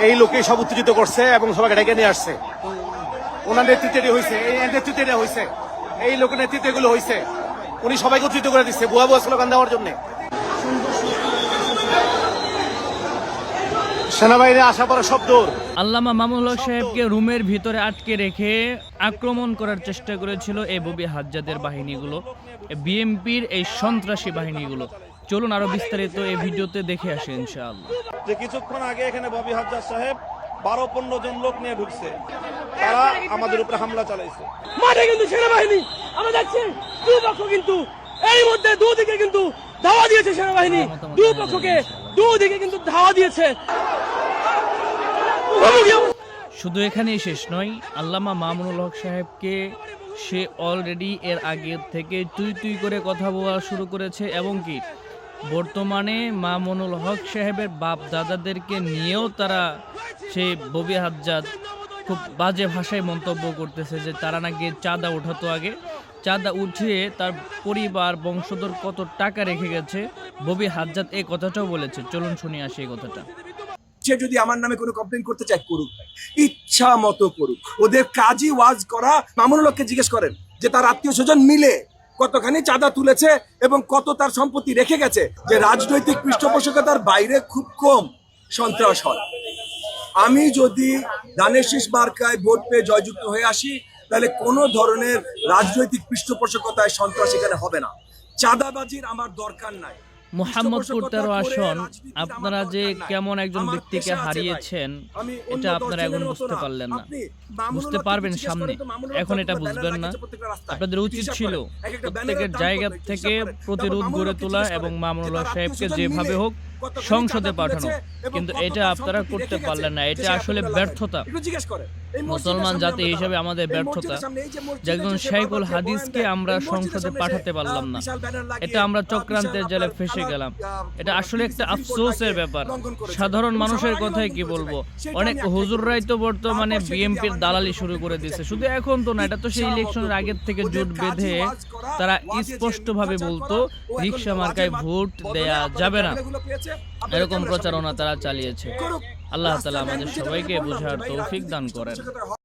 এই লোকেই সব উত্তেজিত করছে এবং সবাইকে ডেকে নিয়ে আসছে। ওনার নেতৃত্বে হয়েছে, এই নেতৃত্বে হয়েছে, এই লোকের নেতৃত্বে এগুলো হয়েছে। উনি সবাইকে উত্তেজিত করে দিচ্ছে ভুয়া ভুয়া স্লোগান দেওয়ার জন্য। সেনাবাহিনী আসা পড়া সব দৌড়। আল্লামা মামুনুল হক সাহেবকে রুমের ভিতরে আটকে রেখে আক্রমণ করার চেষ্টা করেছিল এই ববি হাজ্জাদের বাহিনীগুলো, বিএমপির এই সন্ত্রাসী বাহিনীগুলো। চলুন আরো বিস্তারিত এই ভিডিওতে দেখে আসি ইনশাআল্লাহ। যে কিছুক্ষণ আগে এখানে ববি হাজ্জাদ সাহেব 12-15 জন লোক নিয়ে ঢুকছে, তারা আমাদের উপরে হামলা চালাইছে। মাঠে কিন্তু সেনাবাহিনী আমরা যাচ্ছি, দুই পক্ষ কিন্তু এর মধ্যে দুদিকে কিন্তু ধাওয়া দিয়েছে সেনাবাহিনী, দুই পক্ষকে দুদিকে কিন্তু ধাওয়া দিয়েছে। শুধু এখানেই শেষ নয়, আল্লামা মামুনুল হক সাহেবকে সে অলরেডি এর আগে থেকে তুই তুই করে কথা বলা শুরু করেছে এবং কি বর্তমানে মামুনুল হক সাহেবের বাপ দাদাদেরকে নিয়েও তারা সেই ববি হাজ্জাদ খুব বাজে ভাষায় মন্তব্য করতেছে যে তারা নাকি চাঁদা উঠাতো, আগে চাঁদা উঠিয়ে তার পরিবার বংশধর কত টাকা রেখে গেছে। ববি হাজ্জাদ এই কথাটাও বলেছে। চলুন শুনে আসি এই কথাটা। সে যদি আমার নামে কোনো কমপ্লেন করতে চায় করুক, ইচ্ছা মতো করুক। ওদের কাজই ওয়াজ করা। মামুনুল হককে জিজ্ঞেস করেন যে তার আত্মীয় স্বজন মিলে কতখানি চাঁদা তুলেছে এবং কত তার সম্পত্তি রেখে গেছে। যে রাজনৈতিক পৃষ্ঠপোষকতার বাইরে খুব কম সন্ত্রাস হয়। আমি যদি ধানের শীষ মার্কায় ভোট পেয়ে জয়যুক্ত হয়ে আসি, তাহলে কোনো ধরনের রাজনৈতিক পৃষ্ঠপোষকতায় সন্ত্রাস এখানে হবে না। চাঁদাবাজির আমার দরকার নাই। মোহাম্মদপুর 13 আসন আপনারা যে কেমন একজন ব্যক্তিকে হারিয়েছেন, এটা আপনারা এখন বুঝতে পারলেন না, বুঝতে পারবেন সামনে, এখন এটা বুঝবেন না। আপনাদের উচিত ছিল প্রত্যেকের জায়গা থেকে প্রতিরোধ গড়ে তোলা এবং মামুনুল হক সাহেবকে যেভাবে হোক সংসদে পাঠানো, কিন্তু এটা আপনারা করতে পারলেন না। এটা আসলে ব্যর্থতা, মুসলমান জাতি হিসেবে আমাদের ব্যর্থতা যে একজন শাইখুল হাদিসকে আমরা সংসদে পাঠাতে পারলাম না। এটা আমরা চক্রান্তের জালে ফেসে গেলাম। এটা আসলে একটা আফসোসের ব্যাপার। সাধারণ মানুষের কথাই কি বলবো, অনেক হুজুররাই তো বর্তমানে বিএমপির দালালি শুরু করে দিয়েছে। শুধু এখন তো না, এটা তো সেই ইলেকশনের আগের থেকে জোট বেঁধে তারা স্পষ্টভাবে বলতো রিকশা মার্কায় ভোট দেয়া যাবে না, এরকম প্রচারণা তারা চালিয়েছে। আল্লাহ তাআলা আমাদের সবাইকে বোঝার তৌফিক দান করেন।